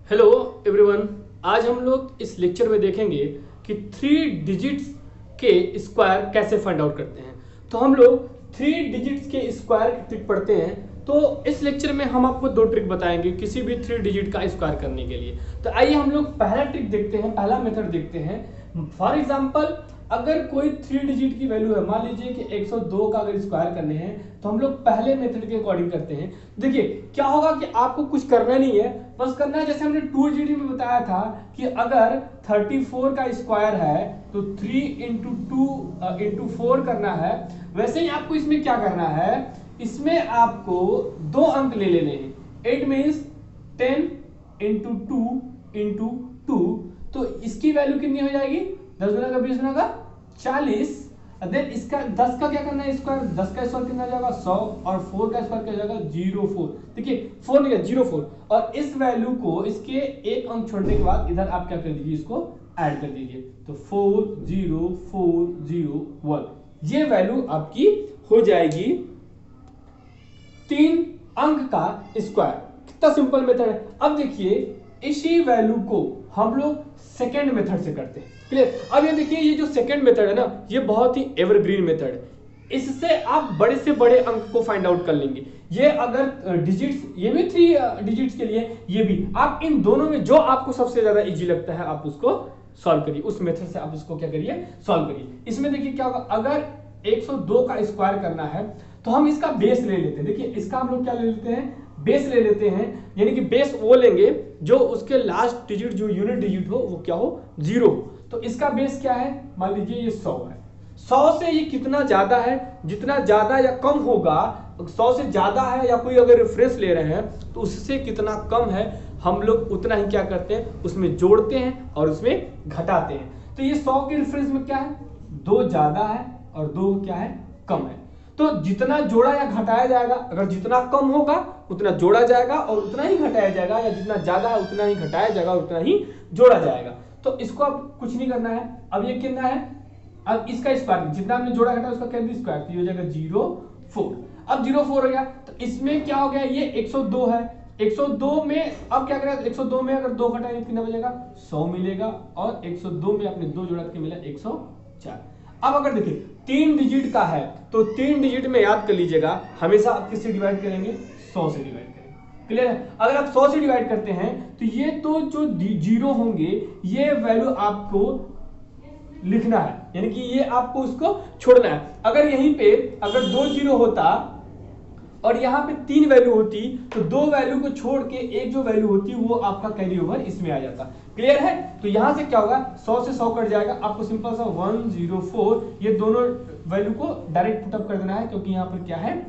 Hello everyone, आज हम लोग इस लेक्चर में देखेंगे कि 3 डिजिट्स के स्क्वायर कैसे फाइंड आउट करते हैं। तो हम लोग 3 डिजिट्स के स्क्वायर की ट्रिक पढ़ते हैं। तो इस लेक्चर में हम आपको 2 ट्रिक बताएंगे किसी भी 3 डिजिट का स्क्वायर करने के लिए। तो आइए हम लोग पहला ट्रिक देखते हैं, पहला मेथड देखते हैं। फॉर एग्जाम्पल, अगर कोई 3 डिजिट की वैल्यू है, मान लीजिए कि 102 का अगर स्क्वायर करने हैं तो हम लोग पहले मेथड के अकॉर्डिंग करते हैं। देखिए क्या होगा कि आपको कुछ करना नहीं है, बस करना है जैसे हमने 2 डिजिट में बताया था कि अगर 34 का स्क्वायर है तो 3 इंटू 2 इंटू 4 करना है। वैसे ही आपको इसमें क्या करना है, इसमें आपको 2 अंक ले लेने हैं। 8 मीन्स 10 इंटू 2 इंटू 2, तो इसकी वैल्यू कितनी हो जाएगी, 10 गुना का 20 गुना का 40। देन इसका 10 का क्या करना है स्क्वायर, 10 का स्क्वायर कितना हो जाएगा 100, और 4 का स्क्वायर क्या हो जाएगा 04। देखिए 4 नहीं 04, और इस वैल्यू को इसके एक अंक छोड़ने के बाद इधर आप क्या कर दीजिए, इसको ऐड कर दीजिए। तो 40401 ये वैल्यू आपकी हो जाएगी 3 अंक का स्क्वायर। कितना सिंपल मेथड है। अब देखिए इसी वैल्यू को हम लोग सेकेंड मेथड से करते हैं। क्लियर। अब ये देखिए, ये जो सेकेंड मेथड है ना, ये बहुत ही एवरग्रीन मेथड है। इससे आप बड़े से बड़े अंक को फाइंड आउट कर लेंगे। ये अगर डिजिट्स, ये भी 3 डिजिट्स के लिए, ये भी, आप इन दोनों में जो आपको सबसे ज्यादा इजी लगता है आप उसको सॉल्व करिए, उस मेथड से आप उसको क्या करिए, सॉल्व करिए। इसमें देखिए क्या होगा, अगर 102 का स्क्वायर करना है तो हम इसका बेस ले लेते हैं। देखिए इसका हम लोग क्या ले लेते हैं, बेस ले लेते हैं, यानी कि बेस वो लेंगे जो उसके लास्ट डिजिट, जो यूनिट डिजिट हो वो क्या हो, 0। तो इसका बेस क्या है, मान लीजिए ये 100 है। 100 से ये कितना ज्यादा है, जितना ज्यादा या कम होगा, 100 से ज्यादा है या कोई अगर रेफरेंस ले रहे हैं तो उससे कितना कम है हम लोग उतना ही क्या करते हैं, उसमें जोड़ते हैं और उसमें घटाते हैं। तो ये 100 के रेफरेंस में क्या है, 2 ज्यादा है और 2 क्या है, कम है। तो जितना जोड़ा या घटाया जाएगा, अगर जितना कम होगा उतना जोड़ा जाएगा और उतना ही घटाया जाएगा, या जितना ज्यादा है उतना ही घटाया जाएगा और उतना ही जोड़ा जाएगा। तो इसको अब कुछ नहीं करना है। अब ये कितना है, अब इसका स्क्वायर, जितना हमने जोड़ा घटाया उसका कैंसिल स्क्वायर, तो ये हो जाएगा 04। अब 04 हो गया, तो इसमें क्या हो गया, ये 102 है। 102 में अब क्या करें, 102 में अगर 2 घटाएंगे कितना बचेगा, 100 मिलेगा, और 102 में अपने 2 जोड़ा के मिला 104। अब अगर देखिए 3 डिजिट का है तो 3 डिजिट में याद कर लीजिएगा, हमेशा आप किससे डिवाइड करेंगे, 100 से डिवाइड करेंगे। क्लियर है। अगर आप 100 से डिवाइड करते हैं तो ये तो जो 0 होंगे ये वैल्यू आपको लिखना है, यानी कि ये आपको उसको छोड़ना है। अगर यहीं पे अगर 2 0 होता और यहाँ पे 3 वैल्यू होती तो 2 वैल्यू को छोड़ के एक जो वैल्यू होती वो आपका कैरी ओवर इसमें आ जाता। क्लियर है। तो यहां से क्या होगा, 100 से 100 कट जाएगा, आपको सिंपल सा 104 ये दोनों वैल्यू को डायरेक्ट पुटअप कर देना है, क्योंकि यहाँ पर क्या है,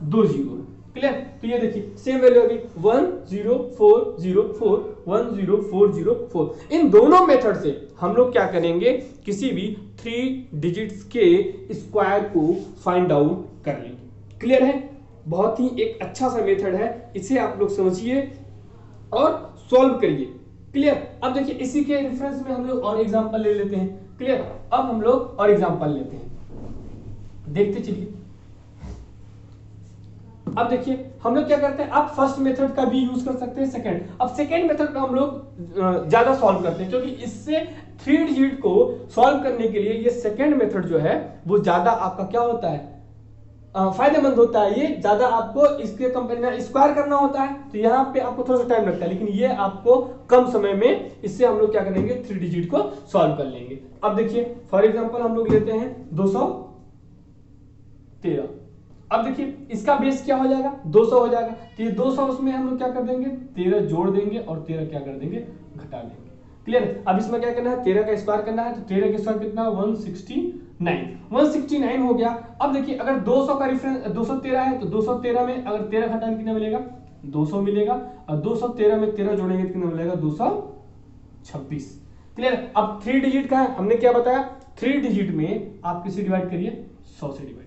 2 0। क्लियर। तो ये देखिए सेम वैल्यू होगी 10404 10404। इन दोनों मेथड से हम लोग क्या करेंगे, किसी भी 3 डिजिट्स के स्क्वायर को फाइंड आउट कर लेंगे। क्लियर है। बहुत ही एक अच्छा सा मेथड है, इसे आप लोग समझिए और सॉल्व करिए। क्लियर। अब देखिए इसी के रेफरेंस में हम लोग और एग्जांपल ले लेते हैं। क्लियर। अब हम लोग और एग्जांपल लेते हैं, देखते चलिए। अब देखिए हम लोग क्या करते हैं, आप फर्स्ट मेथड का भी यूज कर सकते हैं, सेकंड। अब सेकंड मेथड का हम लोग ज्यादा सॉल्व करते हैं, क्योंकि इससे 3 डिजिट को सॉल्व करने के लिए ये सेकंड मेथड जो है वो ज्यादा आपका क्या होता है, फायदेमंद होता है। ये ज्यादा आपको इसके कंपेयर में स्क्वायर करना होता है, तो यहाँ पे आपको थोड़ा सा टाइम लगता है, लेकिन ये आपको कम समय में, इससे हम लोग क्या करेंगे, 3 डिजिट को सॉल्व कर लेंगे। अब देखिए फॉर एग्जांपल हम लोग लेते हैं 213। अब देखिए इसका बेस क्या हो जाएगा, 200 हो जाएगा। तो ये 200 उसमें हम लोग क्या कर देंगे, 13 जोड़ देंगे और 13 क्या कर देंगे, घटा देंगे। क्लियर। अब इसमें क्या करना है, 13 का स्क्वायर करना है, तो 13 का स्क्वायर कितना, 169 हो गया। अब देखिए अगर 200 का रेफरेंस 213 है तो 213 में अगर 13 घटाएंगे कितना मिलेगा, 200 मिलेगा, और 213 में 13 जोड़ेंगे तो कितना मिलेगा, 226। क्लियर। अब 3 डिजिट का है, हमने क्या बताया, 3 डिजिट में आप किसे डिवाइड करिए, 100 से डिवाइड करिए।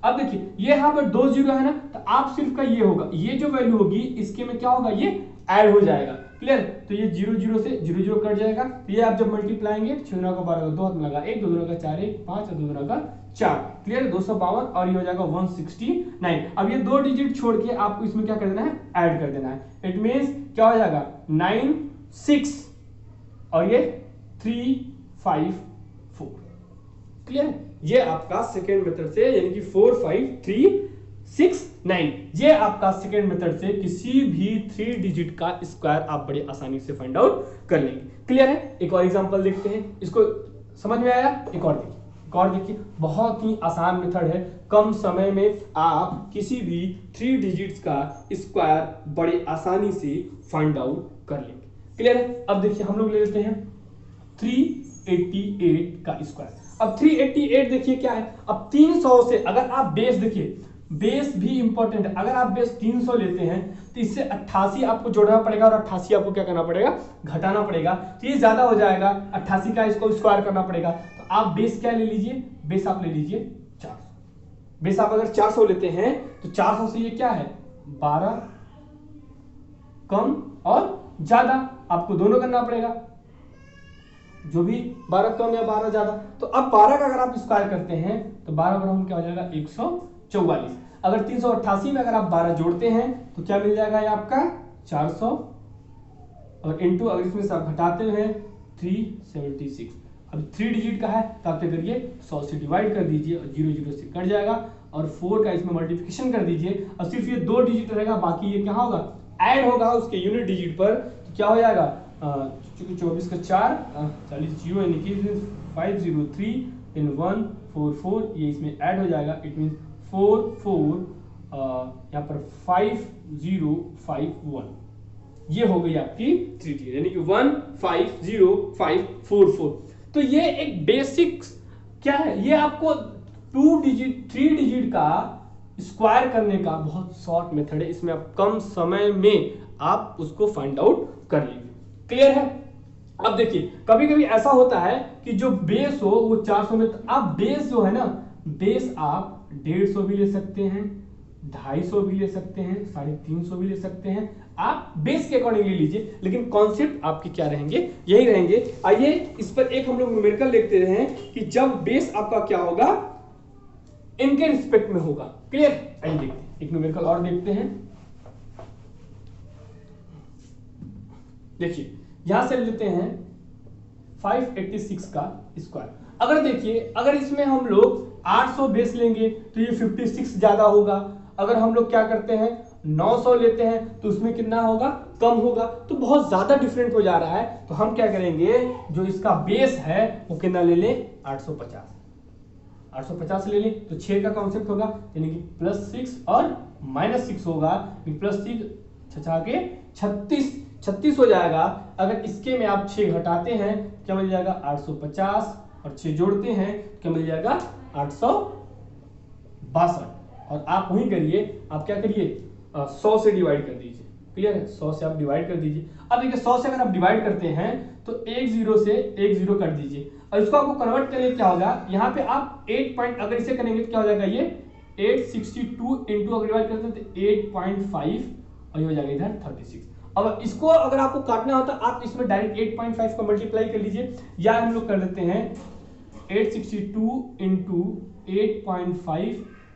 अब देखिए ये यहाँ पर 2 0 है ना, तो आप सिर्फ का ये होगा, ये जो वैल्यू होगी इसके में क्या होगा, ये ऐड हो जाएगा। क्लियर। तो ये 0 0 से 0 0 कट जाएगा, तो ये आप जब मल्टीप्लाएंगे 6 9 का 12 2 हाथ में लगा 1 2 2 का 4 1 5 और 2 2 का 4। क्लियर। 252 और ये हो जाएगा 169। अब ये 2 डिजिट छोड़ के आपको इसमें क्या कर देना है, ऐड कर देना है। इट मींस क्या हो जाएगा, 9 6 और ये 3 5 4। क्लियर? ये आपका सेकेंड मेथड से, यानी कि 4 5 3 6 9, ये आपका सेकेंड मेथड से किसी भी 3 डिजिट का स्क्वायर आप बड़ी आसानी से फाइंड आउट कर लेंगे। क्लियर है? एक और एग्जांपल देखते हैं, इसको समझ में आया? एक और देखिए, बहुत ही आसान मेथड है, कम समय में आप किसी भी 3 डिजिट्स का स्क्वायर बड़ी आसानी से फाइंड आउट कर लेंगे। क्लियर है? अब देखिए हम लोग ले लेते हैं 388 का स्क्वायर। अब 388 देखिए क्या है, अब 300 से अगर आप बेस देखिए, बेस भी इंपॉर्टेंट है, अगर आप बेस 300 लेते हैं तो इससे 88 आपको जोड़ना पड़ेगा और 88 आपको क्या करना पड़ेगा, घटाना पड़ेगा, तो ये ज्यादा हो जाएगा, 88 का इसको स्क्वायर करना पड़ेगा। तो आप बेस क्या ले लीजिए, बेस आप ले लीजिए 400। बेस आप अगर 400 लेते हैं तो 400 से ये क्या है, 12 कम और ज्यादा, आपको दोनों करना पड़ेगा, जो भी 12 कम या 12 ज्यादा। तो अब 12 का अगर आप स्क्वायर करते हैं तो 12 बराबर क्या हो जाएगा, 144। अगर 388 में अगर आप 12 जोड़ते हैं तो क्या मिल जाएगा, ये आपका 400 और इंटू अगर इसमें से आप घटाते हैं 376। अब 3 डिजिट का है तो आप क्या करिए, 100 से डिवाइड कर दीजिए और 0 0 से कट जाएगा और 4 का इसमें मल्टीप्लिकेशन कर दीजिए और सिर्फ ये 2 डिजिट रहेगा, बाकी ये क्या होगा, ऐड होगा उसके यूनिट डिजिट पर। तो क्या हो जाएगा, चूंकि 24 का 4 40 जीरो, यानी कि 503 इन 144, ये इसमें ऐड हो जाएगा, इट मीन 4 4 यहाँ पर 5051, ये हो गई आपकी 3 डिजिट, यानी कि 150544। तो ये एक बेसिक क्या है, ये आपको 3 डिजिट का स्क्वायर करने का बहुत शॉर्ट मेथड है, इसमें आप कम समय में आप उसको फाइंड आउट कर लीजिए। क्लियर है? अब देखिए कभी कभी ऐसा होता है कि जो बेस हो वो 400 में, तो आप बेस जो है ना, बेस आप 150 भी ले सकते हैं, 250 भी ले सकते हैं, 350 भी ले सकते हैं, आप बेस के अकॉर्डिंग ले लीजिए, लेकिन कॉन्सेप्ट आपके क्या रहेंगे, यही रहेंगे। आइए इस पर एक हम लोग न्यूमेरिकल देखते हैं कि जब बेस आपका क्या होगा, इनके रिस्पेक्ट में होगा। क्लियर? आइए देखते हैं, एक न्यूमेरिकल और देखते हैं। देखिए यहां से लेते हैं 586 का स्क्वायर। अगर देखिए, अगर इसमें हम लोग 800 बेस लेंगे तो ये 56 ज्यादा होगा, अगर हम लोग क्या करते हैं 900 लेते हैं तो उसमें कितना होगा, कम होगा, तो बहुत ज्यादा डिफरेंट हो जा रहा है। तो हम क्या करेंगे, जो इसका बेस है वो कितना ले लें, 850 ले लें, तो 6 का कॉन्सेप्ट होगा, यानी कि +6 और -6 होगा, +6 छछा के 36 हो जाएगा। अगर इसके में आप 6 घटाते हैं क्या मिल जाएगा, 850 और 6 जोड़ते हैं क्या मिल जाएगा, 862। और आप वही करिए, आप क्या करिए, 100 से डिवाइड कर दीजिए। क्लियर है? 100 से आप डिवाइड कर दीजिए। अब देखिए 100 से अगर आप डिवाइड करते हैं तो 1 0 से 1 0 कर दीजिए और इसको आपको कन्वर्ट करने क्या होगा, यहाँ पे आप 8 पॉइंट अगर इसे करेंगे तो क्या हो जाएगा, ये 862 इंटू अगर डिवाइड करते हैं तो 8.5 और ये हो जाएगा इधर 36। अब इसको अगर आपको काटना होता आप इसमें डायरेक्ट 8.5 को मल्टीप्लाई कर लीजिए, या हम लोग कर लेते हैं 862 इंटू 8.5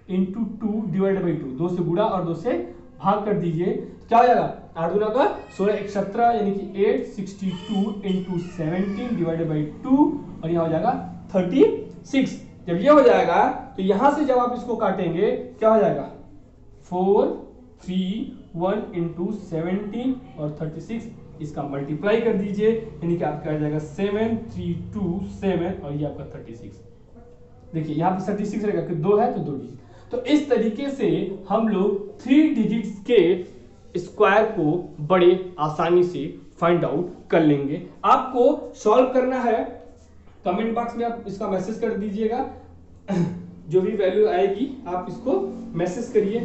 इंटू 2 डिवाइड बाई 2, 2 से गुणा और 2 से भाग कर दीजिए, क्या हो जाएगा, 8 गुना का 16 1 17, यानी कि 862 इंटू 17 डिवाइडेड बाई 2 और यहाँ हो जाएगा 36। जब ये हो जाएगा तो यहां से जब आप इसको काटेंगे क्या हो जाएगा, 4 3 1 इंटू 17 और 36, इसका मल्टीप्लाई कर दीजिए, यानी कि आपका आ जाएगा 7 3 2 7 और ये आपका 36। देखिए यहाँ पे 36 रहेगा कि 2 है तो 2 डिजिट। तो इस तरीके से हम लोग 3 डिजिट्स के स्क्वायर को बड़े आसानी से फाइंड आउट कर लेंगे। आपको सॉल्व करना है, कमेंट बॉक्स में आप इसका मैसेज कर दीजिएगा, जो भी वैल्यू आएगी आप इसको मैसेज करिए।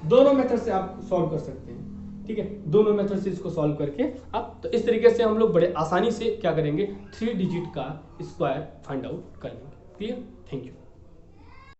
दोनों मेथड से आप सॉल्व कर सकते हैं, ठीक है, दोनों मेथड से इसको सॉल्व करके आप, तो इस तरीके से हम लोग बड़े आसानी से क्या करेंगे, 3 डिजिट का स्क्वायर फाइंड आउट कर लेंगे। क्लियर? Thank you.